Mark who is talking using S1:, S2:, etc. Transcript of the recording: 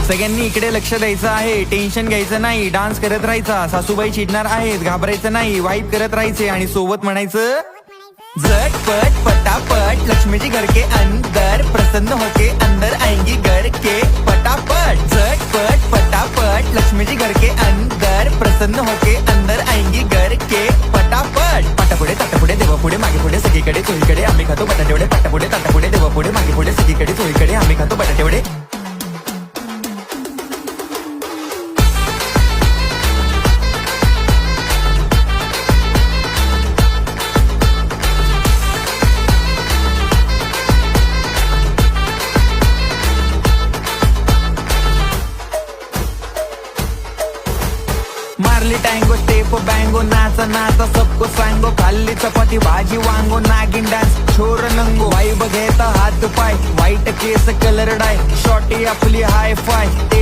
S1: सगळ्यांनी इकडे लक्ष द्यायचं आहे, टेन्शन घ्यायचं नाही, डान्स करत राहायचा. सासूबाई चिडणार आहेत, घाबरायचं नाही, वाईब करत राहायचे आणि सोबत म्हणायचं झटपट पटापट लक्ष्मी जी घर के अंदर, प्रसन्न होके अंदर आएंगी घर के पटापट. झटपट पटापट लक्ष्मी जी घर के अंदर, प्रसन्न होके अंदर आएंगी घर के पटापट. पाटापुढे ताटापुढे देवापुढे मागे पुढे सगळीकडे चोहीकडे आम्ही खातो बटाटेवडे. पाटापुढे ताटापुढे देवापुढे मागे पुढे सगळीकडे चोहीकडे आम्ही खातो बटाटेवडे. मारली टँगो स्टेप बँगो, नाचा नाचा सबको सांगो. खाल्ली चपाती भाजी वांगो, नागिन डान्स छोर नंगो. वाईब घेता हात पाय, व्हाईट केस कलर डाय, शॉर्टी आपली हाय फाय.